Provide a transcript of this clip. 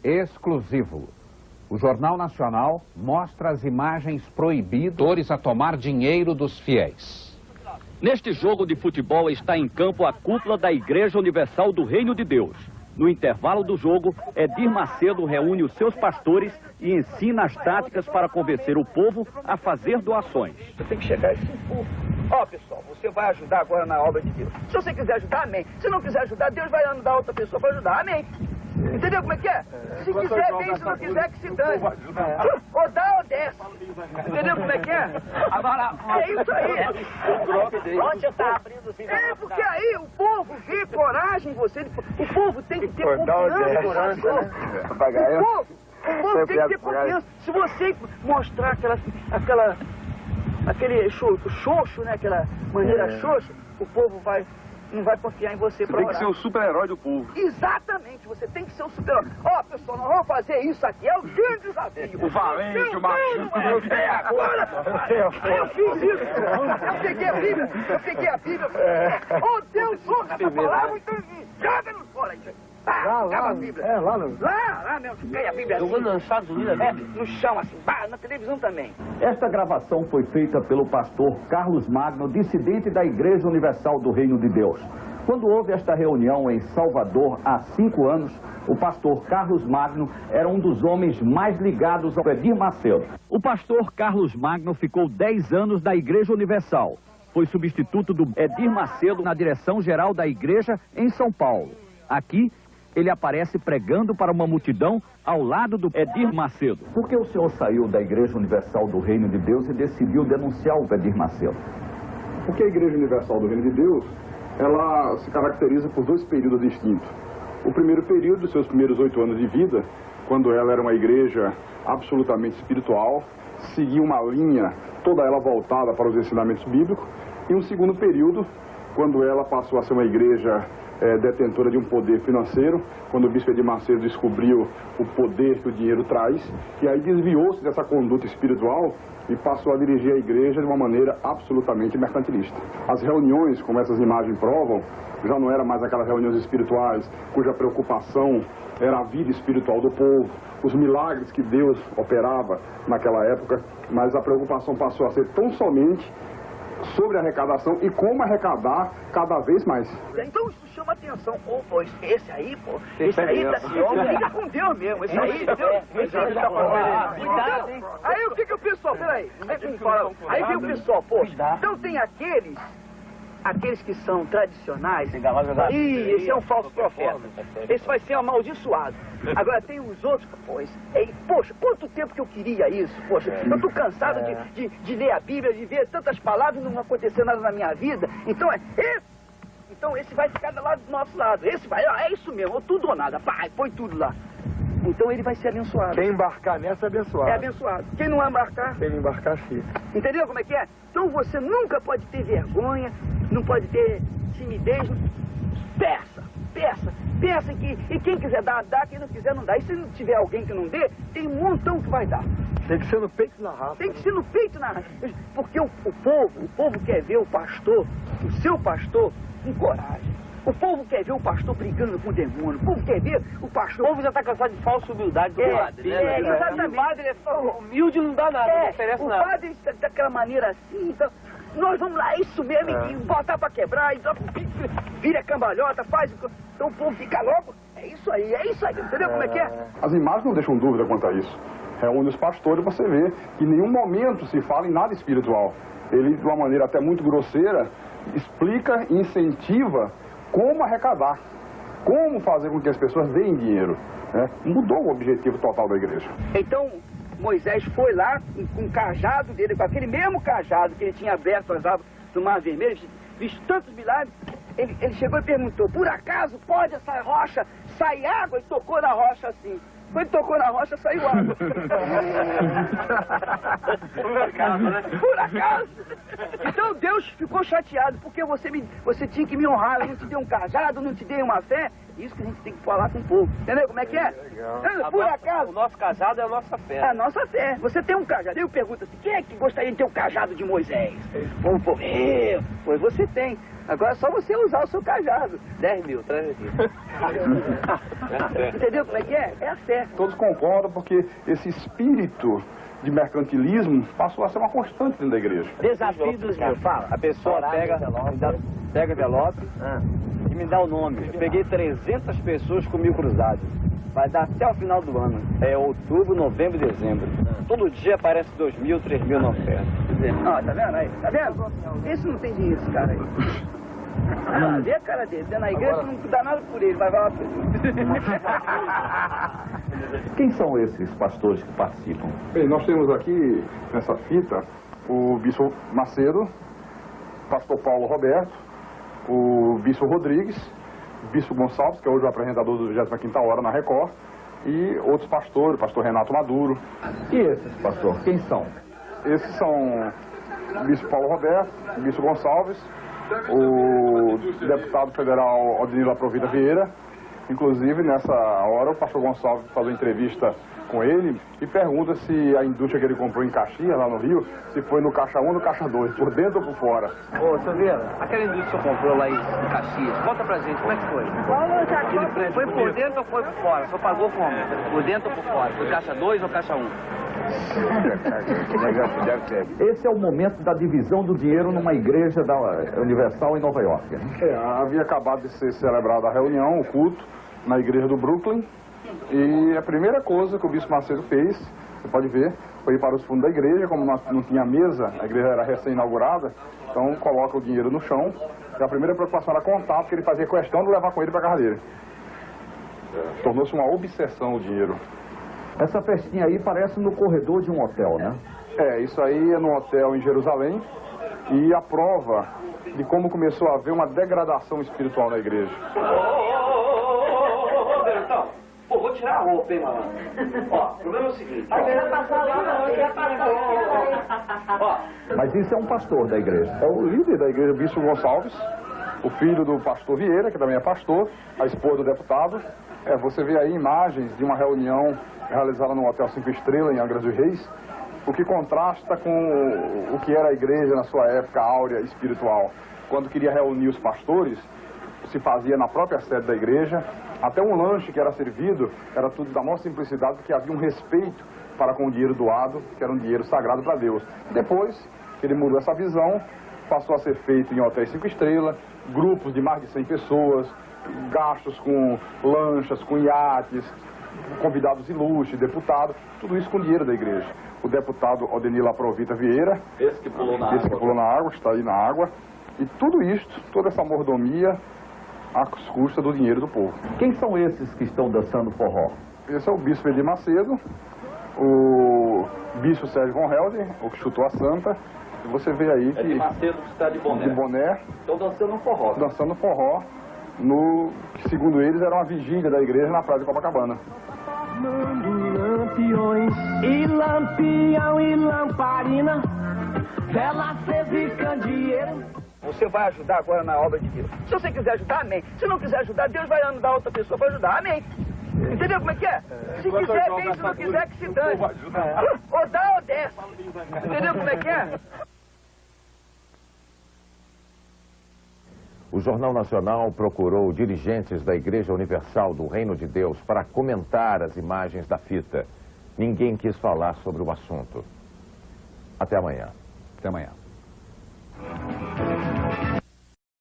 exclusivo. O Jornal Nacional mostra as imagens proibidas a tomar dinheiro dos fiéis. Neste jogo de futebol está em campo a cúpula da Igreja Universal do Reino de Deus. No intervalo do jogo, Edir Macedo reúne os seus pastores e ensina as táticas para convencer o povo a fazer doações. Você tem que chegar a esse povo. Ó, pessoal, você vai ajudar agora na obra de Deus. Se você quiser ajudar, amém. Se não quiser ajudar, Deus vai andar outra pessoa para ajudar, amém. Entendeu como é que é? Se quiser, bem, se não quiser, que se dane. Ou dá ou desce. Entendeu como é que é? Agora, é isso aí. Onde está abrindo o É, porque aí o povo vê coragem em você. O povo tem que ter confiança. O povo tem que ter confiança. Se você mostrar aquele xoxo, né? Aquela maneira xoxa, o povo não vai confiar em você para orar. Tem que ser o super-herói do povo. Exatamente, você tem que ser o super-herói. Ó, pessoal, nós vamos fazer isso aqui, é o grande desafio. O valente, o macho. É agora, eu fiz isso. Eu peguei a Bíblia. Ô, Deus, ouça essa palavra, então joga no fora aí. Acaba a Bíblia. Lá mesmo, peguei a Bíblia assim. nos Estados Unidos, no chão, assim, na televisão também. Esta gravação foi feita pelo pastor Carlos Magno, dissidente da Igreja Universal do Reino de Deus. Quando houve esta reunião em Salvador há 5 anos, o pastor Carlos Magno era um dos homens mais ligados ao Edir Macedo. O pastor Carlos Magno ficou 10 anos da Igreja Universal. Foi substituto do Edir Macedo na direção-geral da igreja em São Paulo. Aqui, ele aparece pregando para uma multidão ao lado do Edir Macedo. Por que o senhor saiu da Igreja Universal do Reino de Deus e decidiu denunciar o Edir Macedo? Porque a Igreja Universal do Reino de Deus, ela se caracteriza por 2 períodos distintos. O primeiro período, os seus primeiros 8 anos de vida, quando ela era uma igreja absolutamente espiritual, seguia uma linha, toda ela voltada para os ensinamentos bíblicos. E um segundo período, quando ela passou a ser uma igreja detentora de um poder financeiro, quando o bispo Edir Macedo descobriu o poder que o dinheiro traz, e aí desviou-se dessa conduta espiritual e passou a dirigir a igreja de uma maneira absolutamente mercantilista. As reuniões, como essas imagens provam, já não eram mais aquelas reuniões espirituais cuja preocupação era a vida espiritual do povo, os milagres que Deus operava naquela época, mas a preocupação passou a ser tão somente sobre a arrecadação e como arrecadar cada vez mais. Então isso chama atenção. Pois esse aí, fica com Deus mesmo. Esse aí, Deus tá falando. Aí o que o pessoal, peraí, aí vem o pessoal, então tem aqueles que são tradicionais, e esse é um falso profeta, esse vai ser amaldiçoado. Agora tem os outros, poxa, quanto tempo que eu queria isso, poxa, eu tô cansado de ler a Bíblia, de ver tantas palavras e não acontecer nada na minha vida, então esse vai ficar do nosso lado, esse vai, é isso mesmo, tudo ou nada, põe tudo lá. Então ele vai ser abençoado. Quem embarcar nessa é abençoado. É abençoado. Quem não embarcar... Quem embarcar, fica. Entendeu como é que é? Então você nunca pode ter vergonha, não pode ter timidez. Peça e quem quiser dar, quem não quiser não dá. E se não tiver alguém que não dê, tem um montão que vai dar. Tem que ser no peito e na raça. Tem que ser no peito e na raça. Porque o povo quer ver o pastor, o seu pastor, com coragem. O povo quer ver o pastor brigando com o demônio. O povo quer ver o pastor... O povo já está cansado de falsa humildade do padre, né? Exatamente. O padre é só humilde e não dá nada, não oferece nada. O padre daquela maneira assim, então... Nós vamos lá, isso mesmo, e botar pra quebrar, então vira cambalhota, faz... Então o povo fica louco. É isso aí, entendeu como é que é? As imagens não deixam dúvida quanto a isso. Reúne os pastores, você vê que em nenhum momento se fala em nada espiritual. Ele, de uma maneira até muito grosseira, explica e incentiva como arrecadar, como fazer com que as pessoas deem dinheiro. Né? Mudou o objetivo total da igreja. Então, Moisés foi lá com o cajado dele, com aquele mesmo cajado que ele tinha aberto as águas do Mar Vermelho, visto tantos milagres, ele chegou e perguntou, por acaso pode essa rocha sair água? E tocou na rocha assim. Quando tocou na rocha, saiu água. Por acaso, né? Por acaso. Então Deus ficou chateado, porque você tinha que me honrar, eu não te dei um cajado, não te dei uma fé. Isso que a gente tem que falar com o povo. Entendeu como é que é? Por acaso. O nosso cajado é a nossa fé. A nossa fé. Você tem um cajado. Eu pergunto assim, quem é que gostaria de ter o cajado de Moisés? Pois você tem. Agora é só você usar o seu cajado. 10 mil, traz aqui. Entendeu como é que é? É a fé. Todos concordam porque esse espírito de mercantilismo passou a ser uma constante dentro da igreja. Desafio dos meus. Fala. A pessoa pega envelope e me dá o nome. Eu peguei 300 pessoas com 1000 cruzados. Vai dar até o final do ano. É outubro, novembro e dezembro. Todo dia aparece 2.000, 3.000 na oferta. Ó, tá vendo aí? Tá vendo? Esse não tem dinheiro, esse cara aí. Ah, vê a cara dele. Dentro da igreja não dá nada por ele. Vai lá. Quem são esses pastores que participam? Bem, nós temos aqui nessa fita o bispo Macedo, pastor Paulo Roberto, o bispo Rodrigues, o bispo Gonçalves, que é hoje o apresentador do 25ª Hora na Record, e outros pastores, o pastor Renato Maduro. E esses, pastor, quem são? Esses são o bispo Paulo Roberto, o bispo Gonçalves, o deputado federal Odinilo Aprovita Vieira. Inclusive, nessa hora, o pastor Gonçalves faz uma entrevista com ele e pergunta se a indústria que ele comprou em Caxias, lá no Rio, se foi no caixa 1 ou no caixa 2, por dentro ou por fora. Ô, Silveira, aquela indústria que você comprou lá em Caxias, conta pra gente, como é que foi? Foi por dentro ou foi por fora? Você pagou como? Por dentro ou por fora? Foi caixa 2 ou caixa 1? Esse é o momento da divisão do dinheiro numa igreja da Universal em Nova York. Havia acabado de ser celebrada a reunião, o culto, na igreja do Brooklyn, e a primeira coisa que o bispo Macedo fez, você pode ver, foi ir para os fundos da igreja. Como não tinha mesa, a igreja era recém-inaugurada, então coloca o dinheiro no chão, e a primeira preocupação era contar, porque ele fazia questão de levar com ele para a casa dele. Tornou-se uma obsessão o dinheiro. Essa festinha aí parece no corredor de um hotel, né? Isso aí é no hotel em Jerusalém, e a prova de como começou a haver uma degradação espiritual na igreja. Pô, vou tirar a roupa, hein, malandro? Ó, o problema é o seguinte. Ó. Mas isso é um pastor da igreja. É o líder da igreja, o bispo Gonçalves, o filho do pastor Vieira, que também é pastor, a esposa do deputado. Você vê aí imagens de uma reunião realizada no Hotel 5 Estrelas, em Angra dos Reis, o que contrasta com o que era a igreja na sua época áurea espiritual. Quando queria reunir os pastores, se fazia na própria sede da igreja. Até um lanche que era servido era tudo da maior simplicidade, porque havia um respeito para com o dinheiro doado, que era um dinheiro sagrado para Deus. Depois que ele mudou essa visão, passou a ser feito em hotéis 5 estrelas, grupos de mais de 100 pessoas, gastos com lanchas, com iates, convidados ilustres, deputados, tudo isso com dinheiro da igreja. O deputado Odinilo Aprovita Vieira, esse que pulou na água, está aí na água, e tudo isto, toda essa mordomia, às custas do dinheiro do povo. Quem são esses que estão dançando forró? Esse é o bispo Edir Macedo, o bispo Sérgio Von Helden, o que chutou a santa. E você vê aí que... Edir Macedo que está de boné. De boné. Estão dançando forró. Dançando forró, no que segundo eles era uma vigília da igreja na praia de Copacabana. Lampiões e lampião e lamparina, vela acesa e candeeiro. Você vai ajudar agora na obra de Deus. Se você quiser ajudar, amém. Se não quiser ajudar, Deus vai mandar outra pessoa para ajudar, amém. Entendeu como é que é? Se quiser, vem. Se não quiser, que se dane. Ou dá ou desce. Entendeu como é que é? O Jornal Nacional procurou dirigentes da Igreja Universal do Reino de Deus para comentar as imagens da fita. Ninguém quis falar sobre o assunto. Até amanhã. Até amanhã.